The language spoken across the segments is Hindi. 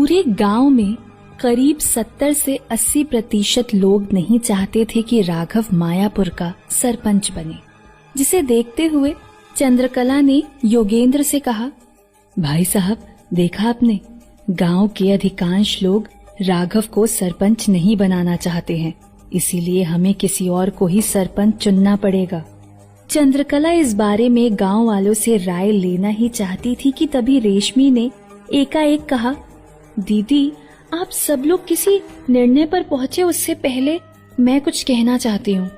पूरे गांव में करीब 70 से 80% लोग नहीं चाहते थे कि राघव मायापुर का सरपंच बने, जिसे देखते हुए चंद्रकला ने योगेंद्र से कहा, भाई साहब, देखा आपने, गांव के अधिकांश लोग राघव को सरपंच नहीं बनाना चाहते हैं, इसीलिए हमें किसी और को ही सरपंच चुनना पड़ेगा। चंद्रकला इस बारे में गांव वालों से राय लेना ही चाहती थी कि तभी रेशमी ने एकाएक कहा, दीदी, आप सब लोग किसी निर्णय पर पहुंचे उससे पहले मैं कुछ कहना चाहती हूँ।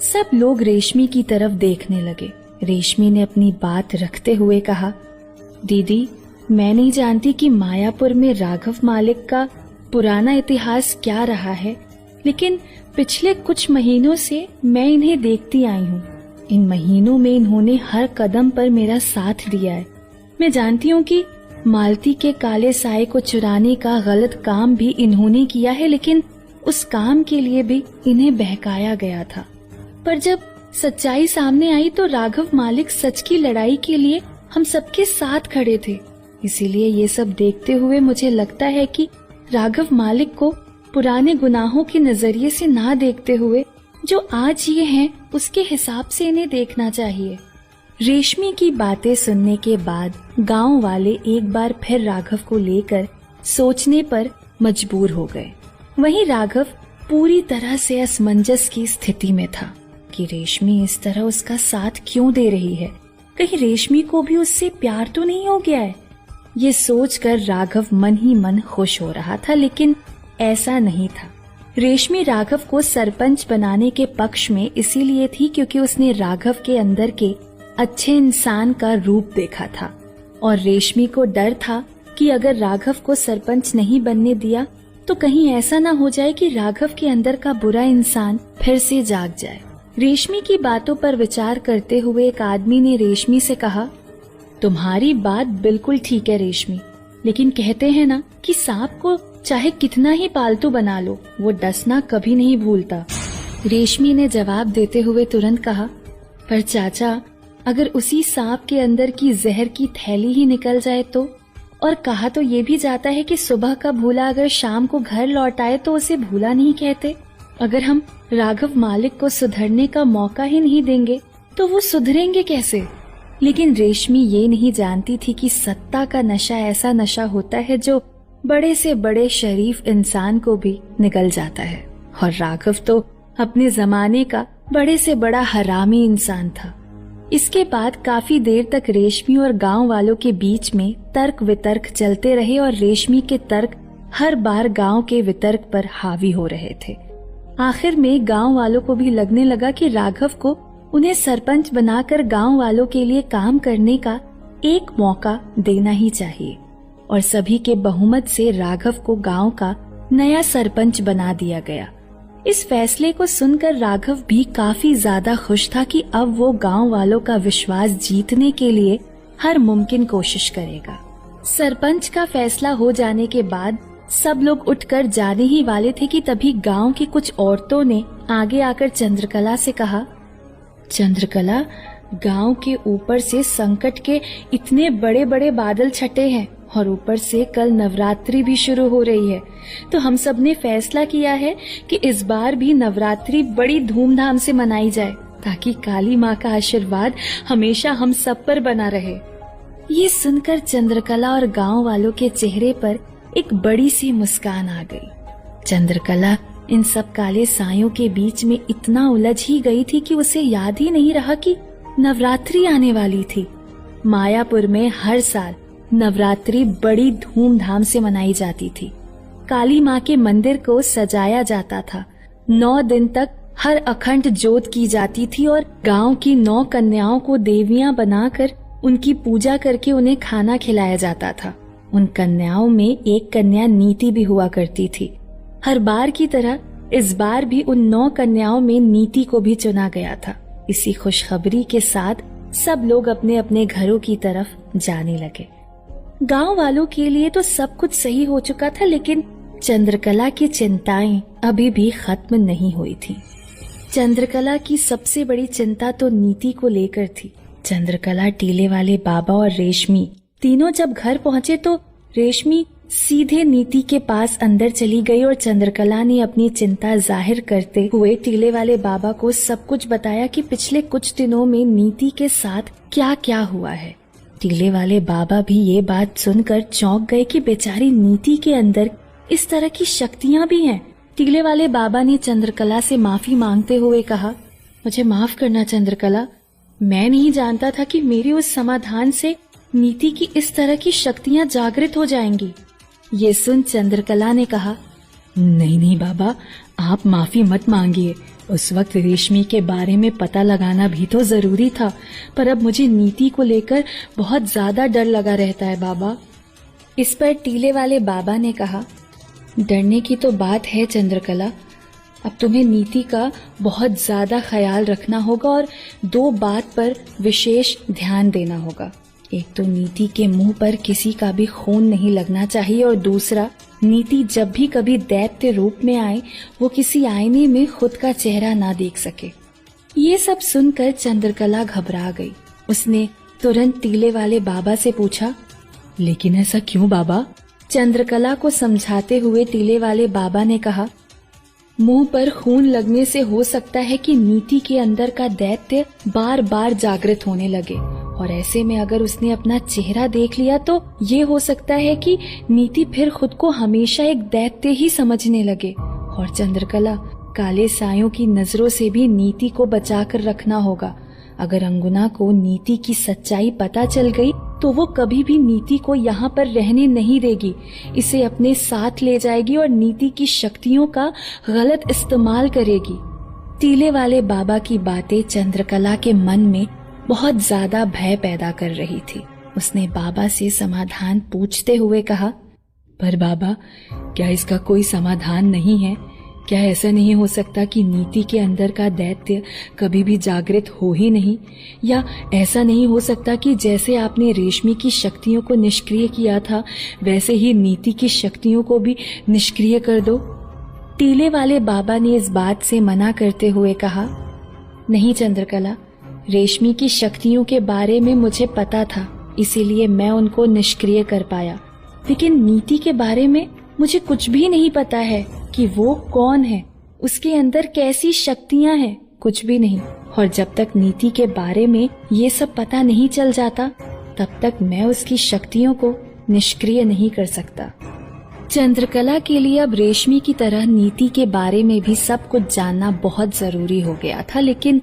सब लोग रेशमी की तरफ देखने लगे। रेशमी ने अपनी बात रखते हुए कहा, दीदी, मैं नहीं जानती कि मायापुर में राघव मालिक का पुराना इतिहास क्या रहा है, लेकिन पिछले कुछ महीनों से मैं इन्हें देखती आई हूँ। इन महीनों में इन्होंने हर कदम पर मेरा साथ दिया है। मैं जानती हूँ कि मालती के काले साए को चुराने का गलत काम भी इन्होंने किया है, लेकिन उस काम के लिए भी इन्हें बहकाया गया था। पर जब सच्चाई सामने आई तो राघव मालिक सच की लड़ाई के लिए हम सबके साथ खड़े थे। इसीलिए ये सब देखते हुए मुझे लगता है कि राघव मालिक को पुराने गुनाहों के नजरिए से ना देखते हुए जो आज ये हैं उसके हिसाब से इन्हें देखना चाहिए। रेशमी की बातें सुनने के बाद गांव वाले एक बार फिर राघव को लेकर सोचने पर मजबूर हो गए। वहीं राघव पूरी तरह से असमंजस की स्थिति में था कि रेशमी इस तरह उसका साथ क्यों दे रही है। कहीं रेशमी को भी उससे प्यार तो नहीं हो गया है। ये सोचकर राघव मन ही मन खुश हो रहा था, लेकिन ऐसा नहीं था। रेशमी राघव को सरपंच बनाने के पक्ष में इसीलिए थी क्योंकि उसने राघव के अंदर के अच्छे इंसान का रूप देखा था और रेशमी को डर था कि अगर राघव को सरपंच नहीं बनने दिया तो कहीं ऐसा ना हो जाए कि राघव के अंदर का बुरा इंसान फिर से जाग जाए। रेशमी की बातों पर विचार करते हुए एक आदमी ने रेशमी से कहा, तुम्हारी बात बिल्कुल ठीक है रेशमी, लेकिन कहते हैं ना कि सांप को चाहे कितना ही पालतू बना लो, वो डसना कभी नहीं भूलता। रेशमी ने जवाब देते हुए तुरंत कहा, पर चाचा, अगर उसी सांप के अंदर की जहर की थैली ही निकल जाए तो? और कहा तो ये भी जाता है कि सुबह का भूला अगर शाम को घर लौट आए तो उसे भूला नहीं कहते। अगर हम राघव मालिक को सुधरने का मौका ही नहीं देंगे तो वो सुधरेंगे कैसे? लेकिन रेशमी ये नहीं जानती थी कि सत्ता का नशा ऐसा नशा होता है जो बड़े से बड़े शरीफ इंसान को भी निगल जाता है, और राघव तो अपने जमाने का बड़े से बड़ा हरामी इंसान था। इसके बाद काफी देर तक रेशमी और गांव वालों के बीच में तर्क वितर्क चलते रहे और रेशमी के तर्क हर बार गांव के वितर्क पर हावी हो रहे थे। आखिर में गांव वालों को भी लगने लगा कि राघव को उन्हें सरपंच बनाकर गांव वालों के लिए काम करने का एक मौका देना ही चाहिए, और सभी के बहुमत से राघव को गांव का नया सरपंच बना दिया गया। इस फैसले को सुनकर राघव भी काफी ज्यादा खुश था कि अब वो गांव वालों का विश्वास जीतने के लिए हर मुमकिन कोशिश करेगा। सरपंच का फैसला हो जाने के बाद सब लोग उठकर जाने ही वाले थे कि तभी गांव की कुछ औरतों ने आगे आकर चंद्रकला से कहा, चंद्रकला, गांव के ऊपर से संकट के इतने बड़े बड़े बादल छटे हैं और ऊपर से कल नवरात्रि भी शुरू हो रही है, तो हम सब ने फैसला किया है कि इस बार भी नवरात्रि बड़ी धूमधाम से मनाई जाए ताकि काली माँ का आशीर्वाद हमेशा हम सब पर बना रहे। ये सुनकर चंद्रकला और गांव वालों के चेहरे पर एक बड़ी सी मुस्कान आ गई। चंद्रकला इन सब काले सायों के बीच में इतना उलझ ही गई थी कि उसे याद ही नहीं रहा कि नवरात्रि आने वाली थी। मायापुर में हर साल नवरात्रि बड़ी धूमधाम से मनाई जाती थी। काली माँ के मंदिर को सजाया जाता था। 9 दिन तक हर अखंड जोत की जाती थी और गांव की 9 कन्याओं को देवियां बनाकर उनकी पूजा करके उन्हें खाना खिलाया जाता था। उन कन्याओं में एक कन्या नीति भी हुआ करती थी। हर बार की तरह इस बार भी उन 9 कन्याओं में नीति को भी चुना गया था। इसी खुशखबरी के साथ सब लोग अपने अपने घरों की तरफ जाने लगे। गांव वालों के लिए तो सब कुछ सही हो चुका था, लेकिन चंद्रकला की चिंताएं अभी भी खत्म नहीं हुई थी। चंद्रकला की सबसे बड़ी चिंता तो नीति को लेकर थी। चंद्रकला, टीले वाले बाबा और रेशमी तीनों जब घर पहुंचे तो रेशमी सीधे नीति के पास अंदर चली गई और चंद्रकला ने अपनी चिंता जाहिर करते हुए टीले वाले बाबा को सब कुछ बताया कि पिछले कुछ दिनों में नीति के साथ क्या क्या हुआ है। टीले वाले बाबा भी ये बात सुनकर चौंक गए कि बेचारी नीति के अंदर इस तरह की शक्तियां भी हैं। टीले वाले बाबा ने चंद्रकला से माफी मांगते हुए कहा, मुझे माफ करना चंद्रकला, मैं नहीं जानता था कि मेरी उस समाधान से नीति की इस तरह की शक्तियां जागृत हो जाएंगी। ये सुन चंद्रकला ने कहा, नहीं नहीं बाबा, आप माफी मत मांगिए। उस वक्त रेशमी के बारे में पता लगाना भी तो जरूरी था, पर अब मुझे नीति को लेकर बहुत ज्यादा डर लगा रहता है बाबा। इस पर टीले वाले बाबा ने कहा, डरने की तो बात है चंद्रकला, अब तुम्हें नीति का बहुत ज्यादा ख्याल रखना होगा और दो बात पर विशेष ध्यान देना होगा। एक तो नीति के मुंह पर किसी का भी खून नहीं लगना चाहिए और दूसरा, नीति जब भी कभी दैत्य रूप में आए वो किसी आईने में खुद का चेहरा ना देख सके। ये सब सुनकर चंद्रकला घबरा गई। उसने तुरंत टीले वाले बाबा से पूछा, लेकिन ऐसा क्यों बाबा? चंद्रकला को समझाते हुए टीले वाले बाबा ने कहा, मुंह पर खून लगने से हो सकता है कि नीति के अंदर का दैत्य बार बार जागृत होने लगे और ऐसे में अगर उसने अपना चेहरा देख लिया तो ये हो सकता है कि नीति फिर खुद को हमेशा एक दैत्य ही समझने लगे। और चंद्रकला, काले सायों की नजरों से भी नीति को बचाकर रखना होगा। अगर अंगुना को नीति की सच्चाई पता चल गई तो वो कभी भी नीति को यहाँ पर रहने नहीं देगी, इसे अपने साथ ले जाएगी और नीति की शक्तियों का गलत इस्तेमाल करेगी। टीले वाले बाबा की बातें चंद्रकला के मन में बहुत ज्यादा भय पैदा कर रही थी। उसने बाबा से समाधान पूछते हुए कहा, पर बाबा, क्या इसका कोई समाधान नहीं है? क्या ऐसा नहीं हो सकता कि नीति के अंदर का दैत्य कभी भी जागृत हो ही नहीं? या ऐसा नहीं हो सकता कि जैसे आपने रेशमी की शक्तियों को निष्क्रिय किया था वैसे ही नीति की शक्तियों को भी निष्क्रिय कर दो? टीले वाले बाबा ने इस बात से मना करते हुए कहा, नहीं चंद्रकला, रेशमी की शक्तियों के बारे में मुझे पता था, इसीलिए मैं उनको निष्क्रिय कर पाया, लेकिन नीति के बारे में मुझे कुछ भी नहीं पता है कि वो कौन है, उसके अंदर कैसी शक्तियां हैं, कुछ भी नहीं। और जब तक नीति के बारे में ये सब पता नहीं चल जाता तब तक मैं उसकी शक्तियों को निष्क्रिय नहीं कर सकता। चंद्रकला के लिए अब रेशमी की तरह नीति के बारे में भी सब कुछ जानना बहुत जरूरी हो गया था, लेकिन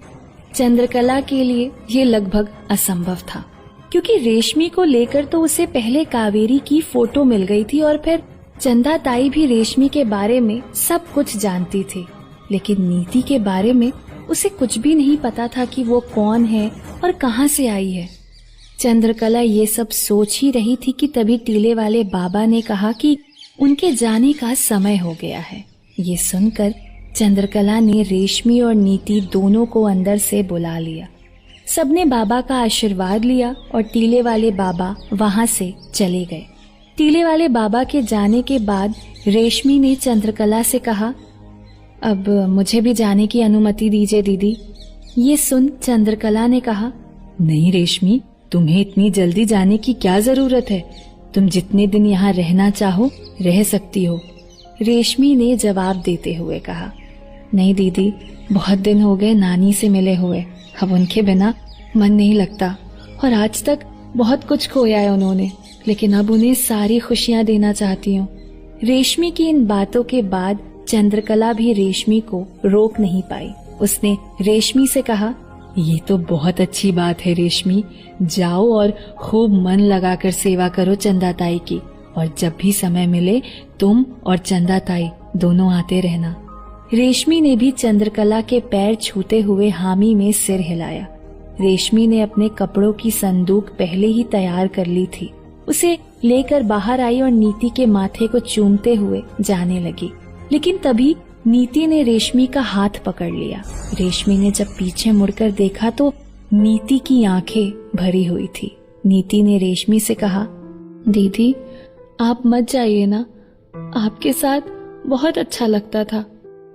चंद्रकला के लिए ये लगभग असंभव था, क्योंकि रेशमी को लेकर तो उसे पहले कावेरी की फोटो मिल गई थी और फिर चंदा ताई भी रेशमी के बारे में सब कुछ जानती थी, लेकिन नीति के बारे में उसे कुछ भी नहीं पता था कि वो कौन है और कहां से आई है। चंद्रकला ये सब सोच ही रही थी कि तभी टीले वाले बाबा ने कहा कि उनके जाने का समय हो गया है। ये सुनकर चंद्रकला ने रेशमी और नीति दोनों को अंदर से बुला लिया। सबने बाबा का आशीर्वाद लिया और टीले वाले बाबा वहां से चले गए। टीले वाले बाबा के जाने के बाद रेशमी ने चंद्रकला से कहा, अब मुझे भी जाने की अनुमति दीजिए दीदी। ये सुन चंद्रकला ने कहा, नहीं रेशमी, तुम्हें इतनी जल्दी जाने की क्या जरूरत है? तुम जितने दिन यहाँ रहना चाहो रह सकती हो। रेशमी ने जवाब देते हुए कहा, नहीं दीदी, बहुत दिन हो गए नानी से मिले हुए, अब उनके बिना मन नहीं लगता और आज तक बहुत कुछ खोया है उन्होंने, लेकिन अब उन्हें सारी खुशियां देना चाहती हूँ। रेशमी की इन बातों के बाद चंद्रकला भी रेशमी को रोक नहीं पाई। उसने रेशमी से कहा, ये तो बहुत अच्छी बात है रेशमी, जाओ और खूब मन लगाकर सेवा करो चंदा ताई की, और जब भी समय मिले तुम और चंदा ताई दोनों आते रहना। रेशमी ने भी चंद्रकला के पैर छूते हुए हामी में सिर हिलाया। रेशमी ने अपने कपड़ों की संदूक पहले ही तैयार कर ली थी। उसे लेकर बाहर आई और नीति के माथे को चूमते हुए जाने लगी, लेकिन तभी नीति ने रेशमी का हाथ पकड़ लिया। रेशमी ने जब पीछे मुड़कर देखा तो नीति की आंखें भरी हुई थी। नीति ने रेशमी से कहा, दीदी आप मत जाइए ना, आपके साथ बहुत अच्छा लगता था।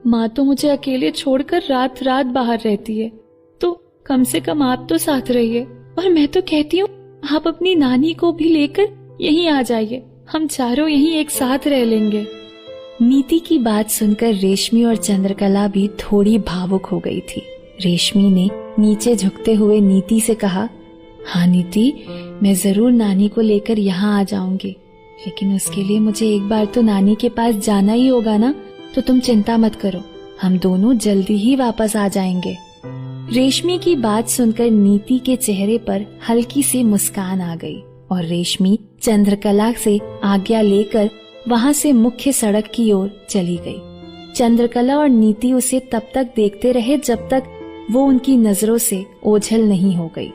माँ तो मुझे अकेले छोड़कर रात रात बाहर रहती है, तो कम से कम आप तो साथ रहिए। और मैं तो कहती हूँ आप अपनी नानी को भी लेकर यहीं आ जाइए, हम चारों यहीं एक साथ रह लेंगे। नीति की बात सुनकर रेशमी और चंद्रकला भी थोड़ी भावुक हो गई थी। रेशमी ने नीचे झुकते हुए नीति से कहा, हाँ नीति, मैं जरूर नानी को लेकर यहाँ आ जाऊंगी, लेकिन उसके लिए मुझे एक बार तो नानी के पास जाना ही होगा ना। तो तुम चिंता मत करो, हम दोनों जल्दी ही वापस आ जाएंगे। रेशमी की बात सुनकर नीति के चेहरे पर हल्की सी मुस्कान आ गई और रेशमी चंद्रकला से आज्ञा लेकर वहां से मुख्य सड़क की ओर चली गई। चंद्रकला और नीति उसे तब तक देखते रहे जब तक वो उनकी नजरों से ओझल नहीं हो गई।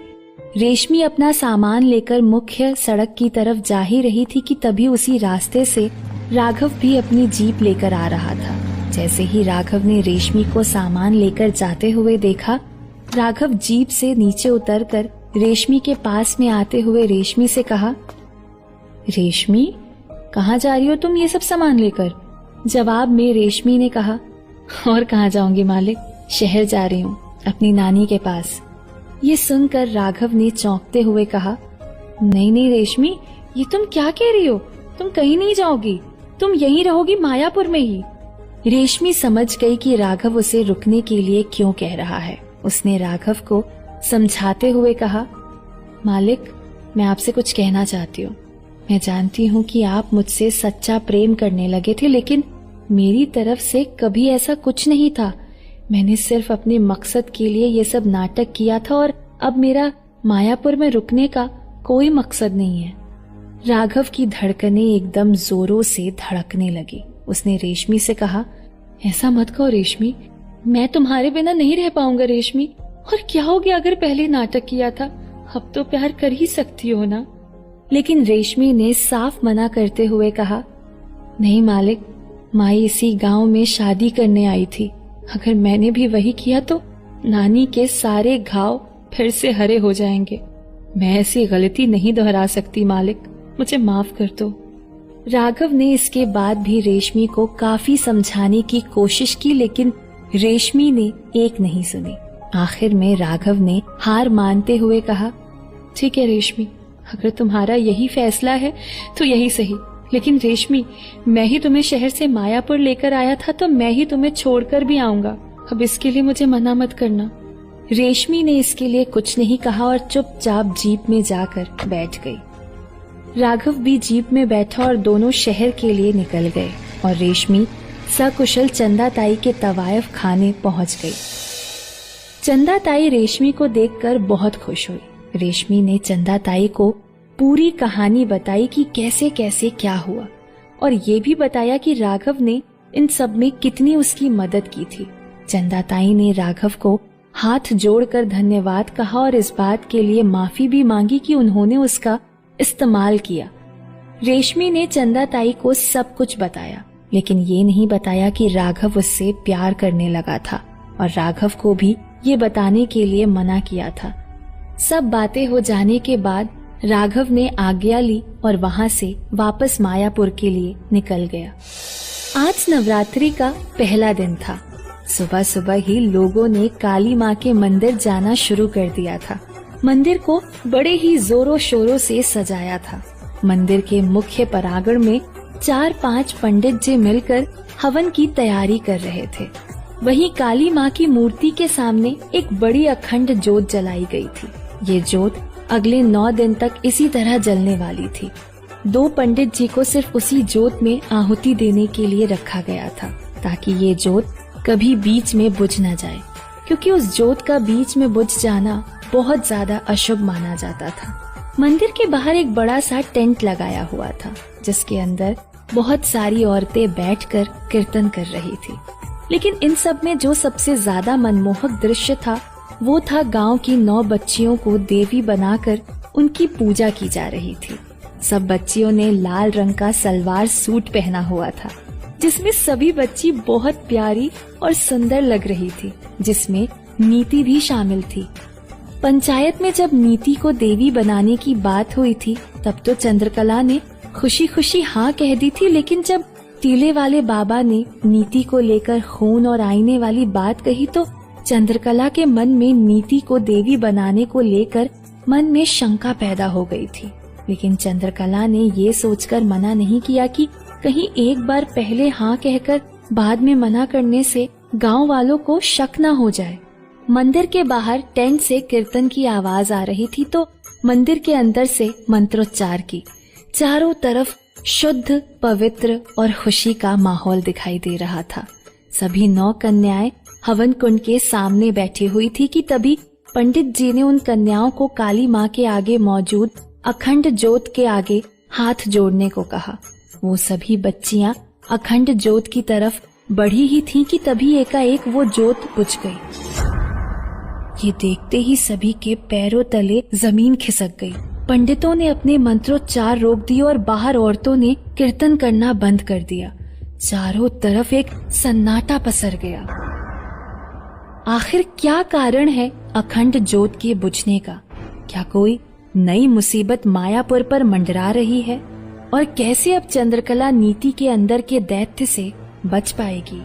रेशमी अपना सामान लेकर मुख्य सड़क की तरफ जा ही रही थी कि तभी उसी रास्ते से राघव भी अपनी जीप लेकर आ रहा था। जैसे ही राघव ने रेशमी को सामान लेकर जाते हुए देखा, राघव जीप से नीचे उतरकर रेशमी के पास में आते हुए रेशमी से कहा, रेशमी, कहाँ जा रही हो तुम ये सब सामान लेकर? जवाब में रेशमी ने कहा, और कहाँ जाऊंगी मालिक, शहर जा रही हूँ अपनी नानी के पास। ये सुनकर राघव ने चौंकते हुए कहा, नहीं नहीं रेशमी, ये तुम क्या कह रही हो? तुम कहीं नहीं जाओगी, तुम यहीं रहोगी मायापुर में ही। रेशमी समझ गई कि राघव उसे रुकने के लिए क्यों कह रहा है। उसने राघव को समझाते हुए कहा, मालिक, मैं आपसे कुछ कहना चाहती हूँ। मैं जानती हूँ कि आप मुझसे सच्चा प्रेम करने लगे थे, लेकिन मेरी तरफ से कभी ऐसा कुछ नहीं था। मैंने सिर्फ अपने मकसद के लिए ये सब नाटक किया था और अब मेरा मायापुर में रुकने का कोई मकसद नहीं है। राघव की धड़कनें एकदम जोरों से धड़कने लगी। उसने रेशमी से कहा, ऐसा मत कहो रेशमी, मैं तुम्हारे बिना नहीं रह पाऊंगा रेशमी। और क्या हो गया अगर पहले नाटक किया था, अब तो प्यार कर ही सकती हो ना। लेकिन रेशमी ने साफ मना करते हुए कहा, नहीं मालिक, माई इसी गांव में शादी करने आई थी। अगर मैंने भी वही किया तो नानी के सारे घाव फिर से हरे हो जाएंगे। मैं ऐसी गलती नहीं दोहरा सकती मालिक, मुझे माफ कर दो। राघव ने इसके बाद भी रेशमी को काफी समझाने की कोशिश की, लेकिन रेशमी ने एक नहीं सुनी। आखिर में राघव ने हार मानते हुए कहा, ठीक है रेशमी, अगर तुम्हारा यही फैसला है तो यही सही। लेकिन रेशमी, मैं ही तुम्हें शहर से मायापुर लेकर आया था, तो मैं ही तुम्हें छोड़कर भी आऊंगा। अब इसके लिए मुझे मना मत करना। रेशमी ने इसके लिए कुछ नहीं कहा और चुपचाप जीप में जाकर बैठ गई। राघव भी जीप में बैठा और दोनों शहर के लिए निकल गए और रेशमी सकुशल चंदा ताई के तवायफ खाने पहुंच गई। चंदा ताई रेशमी को देखकर बहुत खुश हुई। रेशमी ने चंदा ताई को पूरी कहानी बताई कि कैसे कैसे क्या हुआ और ये भी बताया कि राघव ने इन सब में कितनी उसकी मदद की थी। चंदा ताई ने राघव को हाथ जोड़कर धन्यवाद कहा और इस बात के लिए माफी भी मांगी कि उन्होंने उसका इस्तेमाल किया। रेशमी ने चंदा ताई को सब कुछ बताया, लेकिन ये नहीं बताया कि राघव उससे प्यार करने लगा था और राघव को भी ये बताने के लिए मना किया था। सब बातें हो जाने के बाद राघव ने आज्ञा ली और वहां से वापस मायापुर के लिए निकल गया। आज नवरात्रि का पहला दिन था। सुबह सुबह ही लोगों ने काली माँ के मंदिर जाना शुरू कर दिया था। मंदिर को बड़े ही जोरों शोरों से सजाया था। मंदिर के मुख्य परागण में 4-5 पंडित जी मिलकर हवन की तैयारी कर रहे थे। वहीं काली माँ की मूर्ति के सामने एक बड़ी अखंड जोत जलाई गई थी। ये जोत अगले 9 दिन तक इसी तरह जलने वाली थी। 2 पंडित जी को सिर्फ उसी जोत में आहुति देने के लिए रखा गया था, ताकि ये जोत कभी बीच में बुझ न जाए, क्योंकि उस जोत का बीच में बुझ जाना बहुत ज्यादा अशुभ माना जाता था। मंदिर के बाहर एक बड़ा सा टेंट लगाया हुआ था, जिसके अंदर बहुत सारी औरतें बैठकर कीर्तन कर रही थी। लेकिन इन सब में जो सबसे ज्यादा मनमोहक दृश्य था वो था गांव की 9 बच्चियों को देवी बनाकर उनकी पूजा की जा रही थी। सब बच्चियों ने लाल रंग का सलवार सूट पहना हुआ था, जिसमें सभी बच्ची बहुत प्यारी और सुंदर लग रही थी, जिसमें नीति भी शामिल थी। पंचायत में जब नीति को देवी बनाने की बात हुई थी, तब तो चंद्रकला ने खुशी खुशी हाँ कह दी थी, लेकिन जब टीले वाले बाबा ने नीति को लेकर खून और आईने वाली बात कही तो चंद्रकला के मन में नीति को देवी बनाने को लेकर मन में शंका पैदा हो गई थी। लेकिन चंद्रकला ने ये सोचकर मना नहीं किया कि कहीं एक बार पहले हाँ कहकर बाद में मना करने से गांव वालों को शक न हो जाए। मंदिर के बाहर टेंट से कीर्तन की आवाज आ रही थी तो मंदिर के अंदर से मंत्रोच्चार की। चारों तरफ शुद्ध, पवित्र और खुशी का माहौल दिखाई दे रहा था। सभी 9 कन्याएं हवन कुंड के सामने बैठी हुई थी कि तभी पंडित जी ने उन कन्याओं को काली माँ के आगे मौजूद अखंड ज्योत के आगे हाथ जोड़ने को कहा। वो सभी बच्चियां अखंड ज्योत की तरफ बढ़ी ही थीं कि तभी एकाएक वो ज्योत बुझ गई। ये देखते ही सभी के पैरों तले जमीन खिसक गई। पंडितों ने अपने मंत्रोच्चार रोक दिए और बाहर औरतों ने कीर्तन करना बंद कर दिया। चारों तरफ एक सन्नाटा पसर गया। आखिर क्या कारण है अखंड ज्योत के बुझने का? क्या कोई नई मुसीबत मायापुर पर मंडरा रही है? और कैसे अब चंद्रकला नीति के अंदर के दैत्य से बच पाएगी?